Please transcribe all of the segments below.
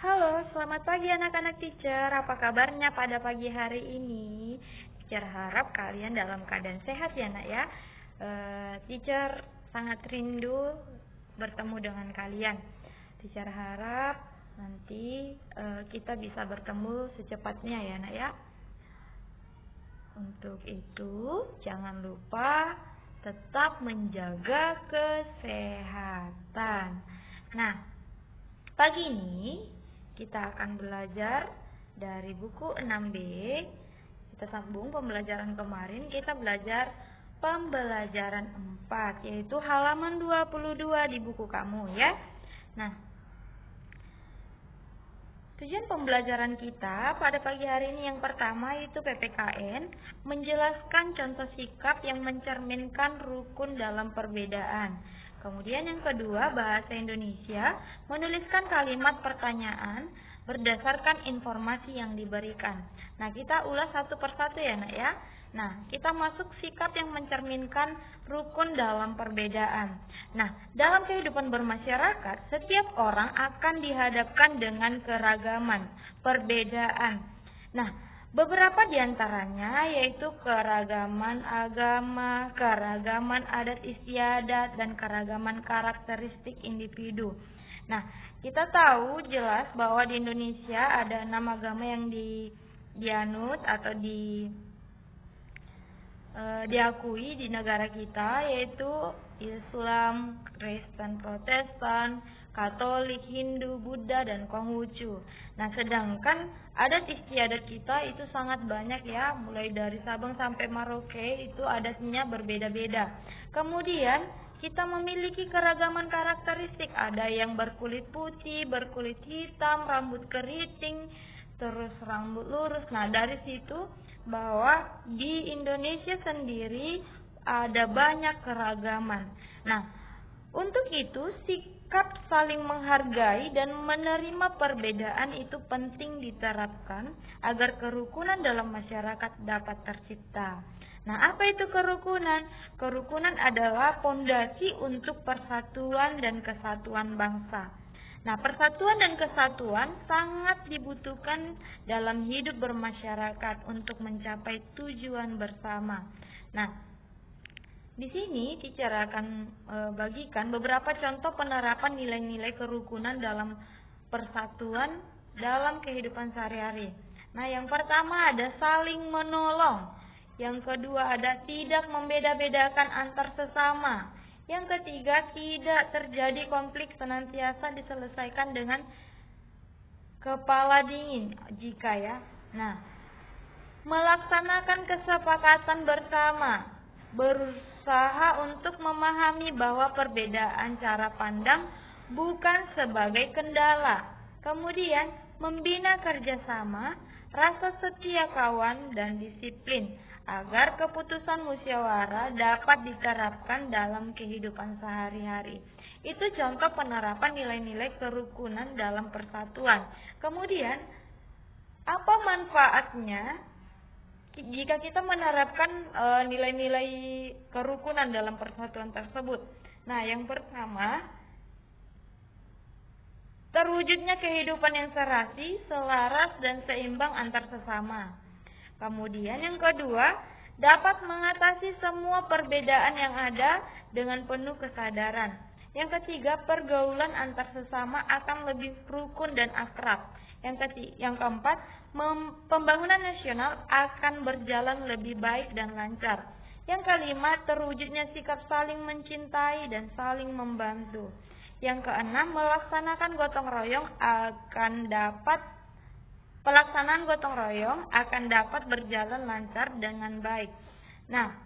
Halo, selamat pagi anak-anak teacher. Apa kabarnya pada pagi hari ini? Teacher harap kalian dalam keadaan sehat ya nak ya. Teacher sangat rindu bertemu dengan kalian. Teacher harap nanti kita bisa bertemu secepatnya ya nak ya. Untuk itu jangan lupa tetap menjaga kesehatan. Nah, pagi ini kita akan belajar dari buku 6B. Kita sambung pembelajaran kemarin, kita belajar pembelajaran 4, yaitu halaman 22 di buku kamu ya. Nah, tujuan pembelajaran kita pada pagi hari ini yang pertama yaitu PPKN, menjelaskan contoh sikap yang mencerminkan rukun dalam perbedaan. Kemudian yang kedua, bahasa Indonesia, menuliskan kalimat pertanyaan berdasarkan informasi yang diberikan. Nah, kita ulas satu persatu ya nak ya. Nah, kita masuk sikap yang mencerminkan rukun dalam perbedaan. Nah, dalam kehidupan bermasyarakat, setiap orang akan dihadapkan dengan keragaman, perbedaan. Nah, beberapa diantaranya yaitu keragaman agama, keragaman adat istiadat, dan keragaman karakteristik individu. Nah, kita tahu jelas bahwa di Indonesia ada 6 agama yang dianut atau diakui di negara kita, yaitu Islam, Kristen, Protestan, Katolik, Hindu, Buddha, dan Konghucu. Nah, sedangkan adat istiadat kita itu sangat banyak ya, mulai dari Sabang sampai Merauke itu adatnya berbeda-beda. Kemudian kita memiliki keragaman karakteristik, ada yang berkulit putih, berkulit hitam, rambut keriting, terus rambut lurus. Nah, dari situ bahwa di Indonesia sendiri ada banyak keragaman. Nah, untuk itu sikap saling menghargai dan menerima perbedaan itu penting diterapkan agar kerukunan dalam masyarakat dapat tercipta. Nah, apa itu kerukunan? Kerukunan adalah pondasi untuk persatuan dan kesatuan bangsa. Nah, persatuan dan kesatuan sangat dibutuhkan dalam hidup bermasyarakat untuk mencapai tujuan bersama. Nah, di sini teacher akan bagikan beberapa contoh penerapan nilai-nilai kerukunan dalam persatuan dalam kehidupan sehari-hari. Nah, yang pertama ada saling menolong. Yang kedua ada tidak membeda-bedakan antar sesama. Yang ketiga, tidak terjadi konflik, senantiasa diselesaikan dengan kepala dingin jika ya. Nah, melaksanakan kesepakatan bersama, berusaha untuk memahami bahwa perbedaan cara pandang bukan sebagai kendala. Kemudian, membina kerjasama, rasa setia kawan, dan disiplin agar keputusan musyawarah dapat diterapkan dalam kehidupan sehari-hari. Itu contoh penerapan nilai-nilai kerukunan dalam persatuan. Kemudian, apa manfaatnya jika kita menerapkan nilai-nilai kerukunan dalam persatuan tersebut? Nah, yang pertama, terwujudnya kehidupan yang serasi, selaras, dan seimbang antar sesama. Kemudian yang kedua, dapat mengatasi semua perbedaan yang ada dengan penuh kesadaran. Yang ketiga, pergaulan antar sesama akan lebih rukun dan akrab. Yang keempat, pembangunan nasional akan berjalan lebih baik dan lancar. Yang kelima, terwujudnya sikap saling mencintai dan saling membantu. Yang keenam, pelaksanaan gotong royong akan dapat berjalan lancar dengan baik. Nah,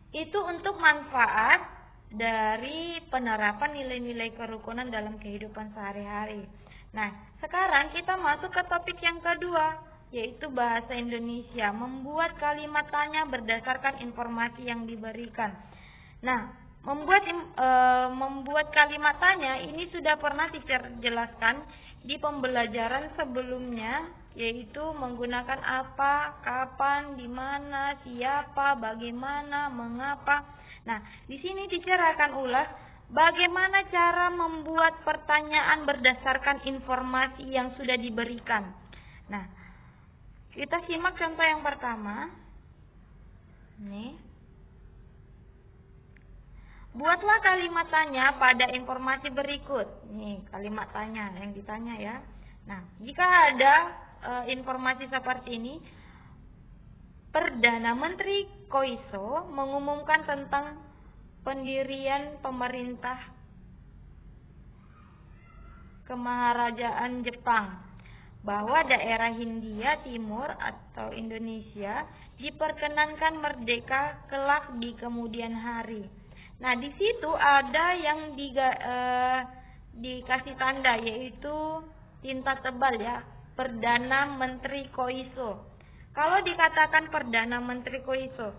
itu untuk manfaat dari penerapan nilai-nilai kerukunan dalam kehidupan sehari-hari. Nah, sekarang kita masuk ke topik yang kedua, yaitu bahasa Indonesia, membuat kalimat tanya berdasarkan informasi yang diberikan. Nah, membuat kalimat tanya ini sudah pernah teacher jelaskan di pembelajaran sebelumnya, yaitu menggunakan apa, kapan, di mana, siapa, bagaimana, mengapa. Nah, di sini teacher akan ulas Bagaimana cara membuat pertanyaan berdasarkan informasi yang sudah diberikan? Nah, kita simak contoh yang pertama. Nih. Buatlah kalimat tanya pada informasi berikut. Nih, kalimat tanya yang ditanya ya. Nah, jika ada informasi seperti ini, Perdana Menteri Koiso mengumumkan tentang pendirian pemerintah Kemaharajaan Jepang, bahwa daerah Hindia Timur atau Indonesia diperkenankan merdeka kelak di kemudian hari. Nah, di situ ada yang dikasih tanda, yaitu tinta tebal ya, Perdana Menteri Koiso. Kalau dikatakan Perdana Menteri Koiso,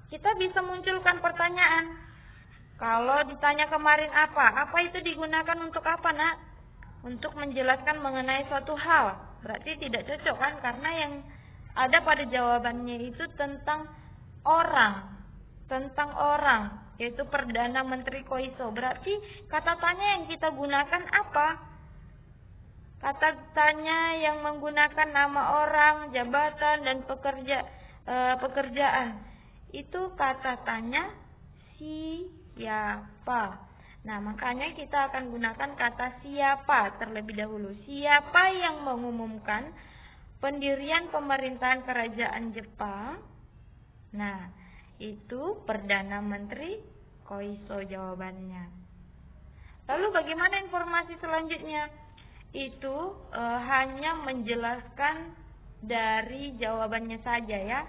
kita bisa munculkan pertanyaan. Kalau ditanya kemarin apa itu digunakan untuk apa, Nak? Untuk menjelaskan mengenai suatu hal. Berarti tidak cocok kan, karena yang ada pada jawabannya itu tentang orang, yaitu Perdana Menteri Koiso. Berarti kata tanya yang kita gunakan apa? Kata tanya yang menggunakan nama orang, jabatan, dan pekerjaan. Itu kata tanya siapa. Nah, makanya kita akan gunakan kata siapa terlebih dahulu. Siapa yang mengumumkan pendirian pemerintahan kerajaan Jepang? Nah, itu Perdana Menteri Koiso jawabannya. Lalu bagaimana informasi selanjutnya? Itu hanya menjelaskan dari jawabannya saja ya.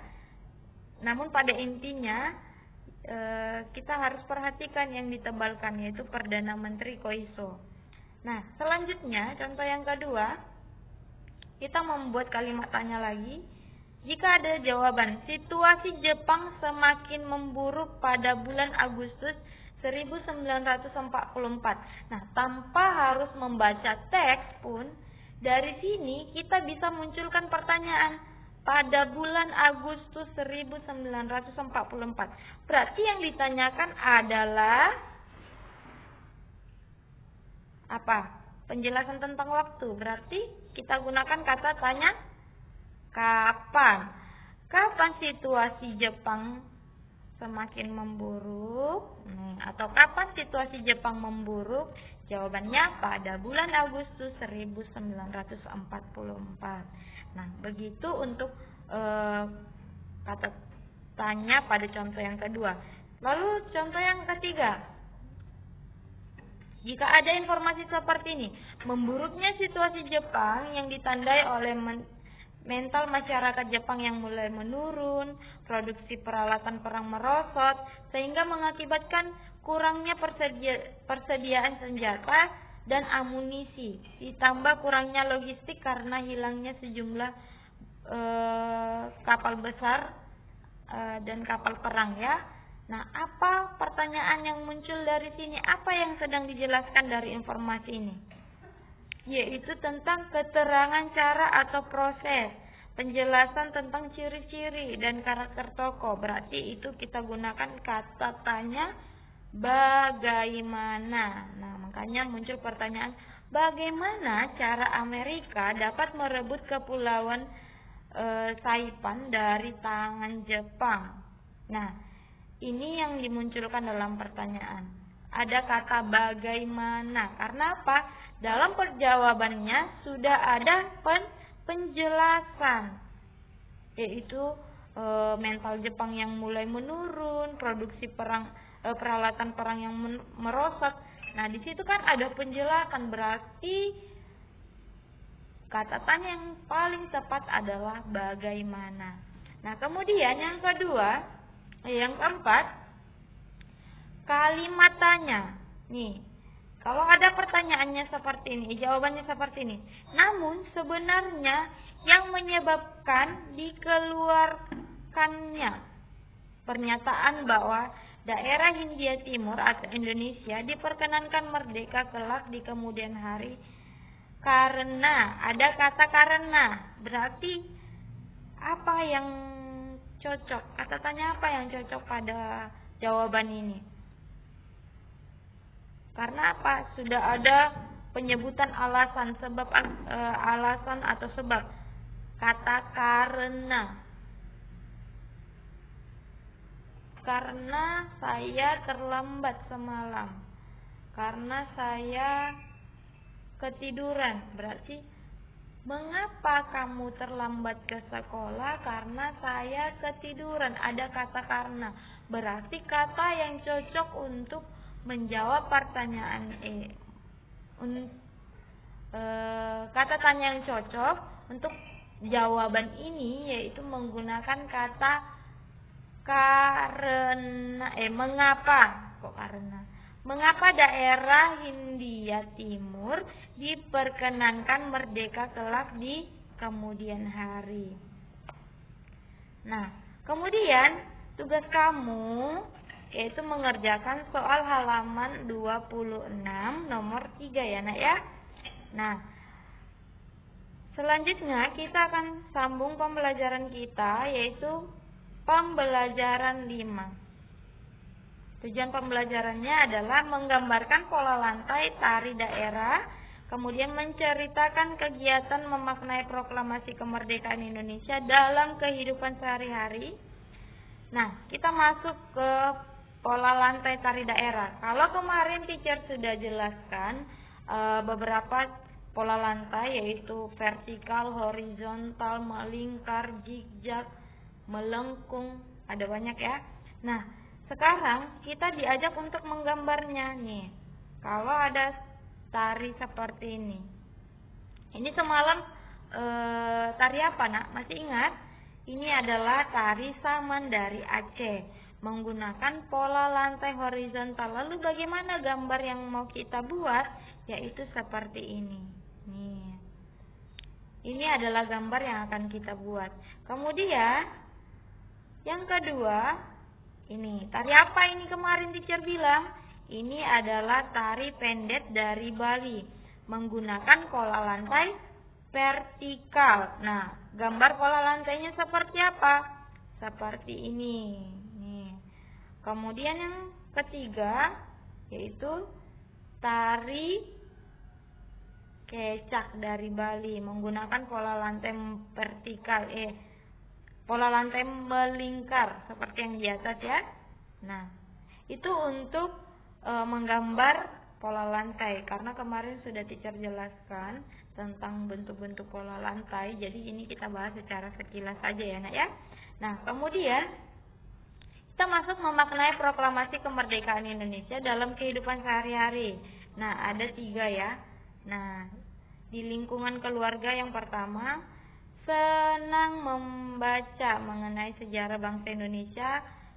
Namun pada intinya kita harus perhatikan yang ditebalkan, yaitu Perdana Menteri Koiso. Nah, selanjutnya contoh yang kedua, kita membuat kalimat tanya lagi. Jika ada jawaban, situasi Jepang semakin memburuk pada bulan Agustus 1944. Nah, tanpa harus membaca teks pun, dari sini kita bisa munculkan pertanyaan. Pada bulan Agustus 1944. Berarti yang ditanyakan adalah apa? Penjelasan tentang waktu. Berarti kita gunakan kata tanya kapan. Kapan situasi Jepang semakin memburuk? Atau kapan situasi Jepang memburuk? Jawabannya pada bulan Agustus 1944. Nah, begitu untuk kata tanya pada contoh yang kedua. Lalu contoh yang ketiga. Jika ada informasi seperti ini, memburuknya situasi Jepang yang ditandai oleh mental masyarakat Jepang yang mulai menurun, produksi peralatan perang merosot, sehingga mengakibatkan kurangnya persediaan senjata dan amunisi, ditambah kurangnya logistik karena hilangnya sejumlah kapal besar dan kapal perang ya. Nah, apa pertanyaan yang muncul dari sini? Apa yang sedang dijelaskan dari informasi ini? Yaitu tentang keterangan cara atau proses, penjelasan tentang ciri-ciri dan karakter tokoh. Berarti itu kita gunakan kata tanya bagaimana. Nah, makanya muncul pertanyaan, bagaimana cara Amerika dapat merebut kepulauan Saipan dari tangan Jepang? Nah, ini yang dimunculkan dalam pertanyaan. Ada kata bagaimana. Karena apa? Dalam perjawabannya sudah ada penjelasan, yaitu mental Jepang yang mulai menurun, produksi peralatan perang yang merosot. Nah, di situ kan ada penjelasan, berarti kata tanya yang paling tepat adalah bagaimana. Nah, kemudian yang keempat, kalimat tanya. Nih, kalau ada pertanyaannya seperti ini, jawabannya seperti ini. Namun sebenarnya yang menyebabkan dikeluarkannya pernyataan bahwa daerah Hindia Timur atau Indonesia diperkenankan merdeka kelak di kemudian hari karena, ada kata karena. Berarti apa yang cocok? Kata tanya apa yang cocok pada jawaban ini? Karena apa? Sudah ada penyebutan alasan, alasan atau sebab. Kata karena saya terlambat semalam, karena saya ketiduran. Berarti mengapa kamu terlambat ke sekolah? Karena saya ketiduran. Ada kata karena. Berarti kata yang cocok untuk menjawab pertanyaan kata tanya yang cocok untuk jawaban ini yaitu menggunakan kata karena. Mengapa daerah Hindia Timur diperkenankan merdeka kelak di kemudian hari? Nah, kemudian tugas kamu yaitu mengerjakan soal halaman 26 nomor 3 ya nak ya. Nah, selanjutnya kita akan sambung pembelajaran kita yaitu pembelajaran 5. Tujuan pembelajarannya adalah menggambarkan pola lantai tari daerah, kemudian menceritakan kegiatan memaknai proklamasi kemerdekaan Indonesia dalam kehidupan sehari-hari. Nah, kita masuk ke pola lantai tari daerah. Kalau kemarin teacher sudah jelaskan beberapa pola lantai yaitu vertikal, horizontal, melingkar, zigzag, melengkung, ada banyak ya. Nah, sekarang kita diajak untuk menggambarnya nih. Kalau ada tari seperti ini. Ini semalam tari apa nak? Masih ingat? Ini adalah tari Saman dari Aceh. Menggunakan pola lantai horizontal. Lalu bagaimana gambar yang mau kita buat? Yaitu seperti ini. Nih. Ini adalah gambar yang akan kita buat. Kemudian yang kedua, ini tari apa ini kemarin teacher bilang? Ini adalah tari pendet dari Bali. Menggunakan pola lantai vertikal. Nah, gambar pola lantainya seperti apa? Seperti ini. Nih. Kemudian yang ketiga yaitu tari kecak dari Bali. Menggunakan pola lantai vertikal. Pola lantai melingkar seperti yang di atas ya. Nah, itu untuk menggambar pola lantai. Karena kemarin sudah teacher jelaskan tentang bentuk-bentuk pola lantai. Jadi ini kita bahas secara sekilas saja ya nak ya. Nah, kemudian kita masuk memaknai proklamasi kemerdekaan Indonesia dalam kehidupan sehari-hari. Nah, ada 3 ya. Nah, di lingkungan keluarga yang pertama, senang membaca mengenai sejarah bangsa Indonesia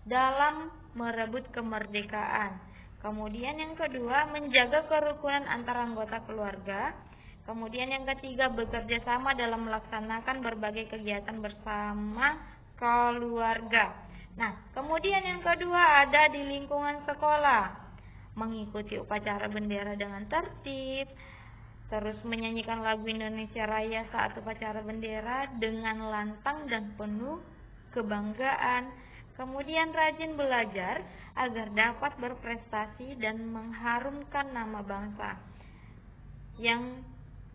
dalam merebut kemerdekaan. Kemudian yang kedua, menjaga kerukunan antara anggota keluarga. Kemudian yang ketiga, bekerja sama dalam melaksanakan berbagai kegiatan bersama keluarga. Nah, kemudian yang kedua ada di lingkungan sekolah. Mengikuti upacara bendera dengan tertib, terus menyanyikan lagu Indonesia Raya saat upacara bendera dengan lantang dan penuh kebanggaan. Kemudian rajin belajar agar dapat berprestasi dan mengharumkan nama bangsa. Yang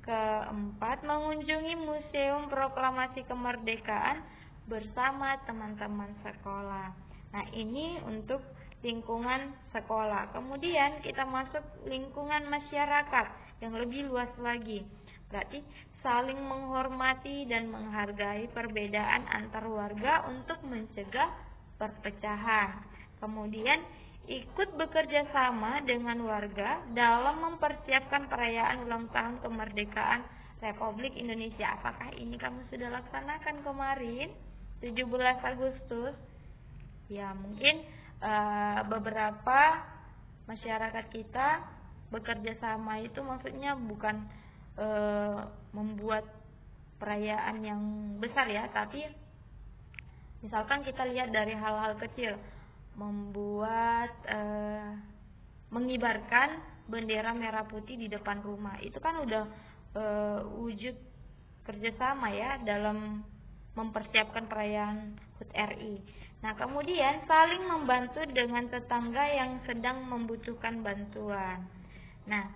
keempat, mengunjungi Museum Proklamasi Kemerdekaan bersama teman-teman sekolah. Nah, ini untuk lingkungan sekolah. Kemudian kita masuk lingkungan masyarakat yang lebih luas lagi. Berarti saling menghormati dan menghargai perbedaan antar warga untuk mencegah perpecahan. Kemudian ikut bekerja sama dengan warga dalam mempersiapkan perayaan ulang tahun kemerdekaan Republik Indonesia. Apakah ini kamu sudah laksanakan kemarin 17 Agustus? Ya, mungkin beberapa masyarakat kita bekerja sama itu maksudnya bukan membuat perayaan yang besar ya, tapi misalkan kita lihat dari hal-hal kecil, membuat mengibarkan bendera merah putih di depan rumah, itu kan udah wujud kerjasama ya dalam mempersiapkan perayaan HUT RI. Nah, kemudian saling membantu dengan tetangga yang sedang membutuhkan bantuan. Nah,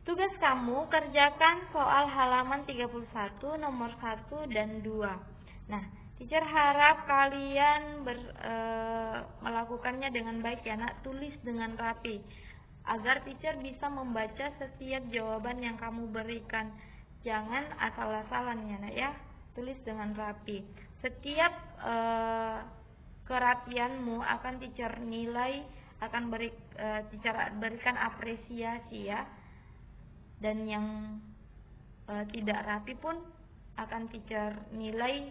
tugas kamu kerjakan soal halaman 31 nomor 1 dan 2. Nah, teacher harap kalian melakukannya dengan baik ya nak, tulis dengan rapi agar teacher bisa membaca setiap jawaban yang kamu berikan. Jangan asal-asalan ya nak ya, tulis dengan rapi. Setiap kerapianmu akan teacher nilai, teacher berikan apresiasi ya. Dan yang tidak rapi pun akan teacher nilai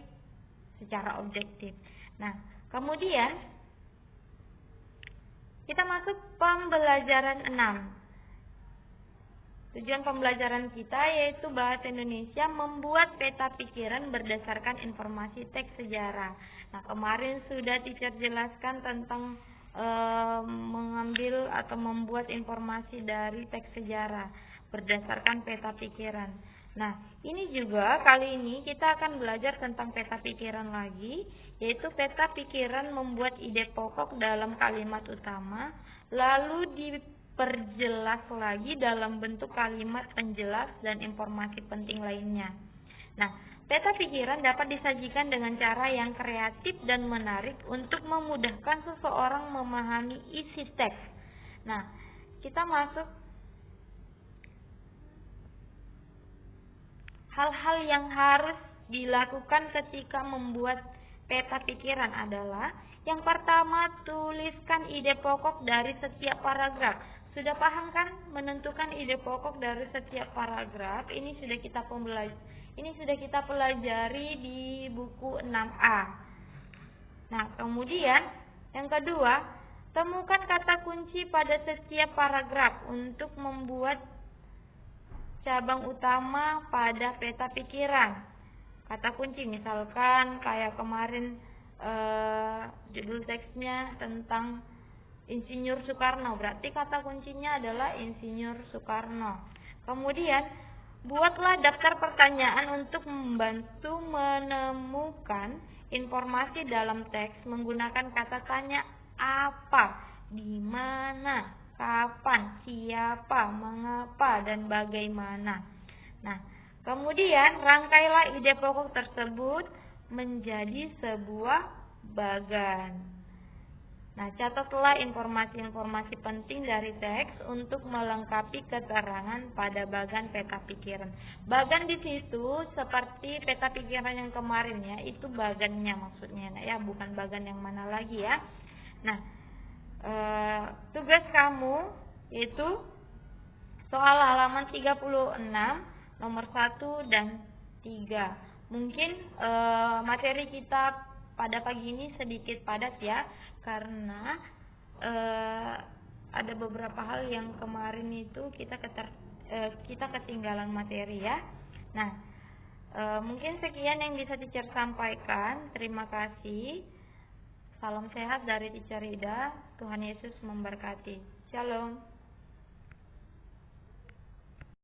secara objektif. Nah, kemudian kita masuk pembelajaran 6. Tujuan pembelajaran kita yaitu bahasa Indonesia membuat peta pikiran berdasarkan informasi teks sejarah. Nah, kemarin sudah teacher jelaskan tentang mengambil atau membuat informasi dari teks sejarah berdasarkan peta pikiran. Nah, ini juga kali ini kita akan belajar tentang peta pikiran lagi, yaitu peta pikiran membuat ide pokok dalam kalimat utama, lalu diperjelas lagi dalam bentuk kalimat penjelas dan informasi penting lainnya. Nah, peta pikiran dapat disajikan dengan cara yang kreatif dan menarik untuk memudahkan seseorang memahami isi teks. Nah, kita masuk hal-hal yang harus dilakukan ketika membuat peta pikiran adalah yang pertama, tuliskan ide pokok dari setiap paragraf. Sudah paham kan menentukan ide pokok dari setiap paragraf? Ini sudah kita pelajari di buku 6A. Nah, kemudian yang kedua, temukan kata kunci pada setiap paragraf untuk membuat cabang utama pada peta pikiran. Kata kunci misalkan kayak kemarin judul teksnya tentang Insinyur Soekarno, berarti kata kuncinya adalah Insinyur Soekarno. Kemudian buatlah daftar pertanyaan untuk membantu menemukan informasi dalam teks menggunakan kata tanya apa, di mana, kapan, siapa, mengapa, dan bagaimana. Nah, kemudian rangkailah ide pokok tersebut menjadi sebuah bagan. Nah, catatlah informasi-informasi penting dari teks untuk melengkapi keterangan pada bagan peta pikiran. Bagan di situ seperti peta pikiran yang kemarin ya, itu bagannya maksudnya ya, bukan bagan yang mana lagi ya. Nah, tugas kamu yaitu soal halaman 36 nomor 1 dan 3. Mungkin materi kita pada pagi ini sedikit padat ya, karena ada beberapa hal yang kemarin itu kita ketinggalan materi ya. Nah, mungkin sekian yang bisa teacher sampaikan. Terima kasih. Salam sehat dari teacher Ida. Tuhan Yesus memberkati. Shalom.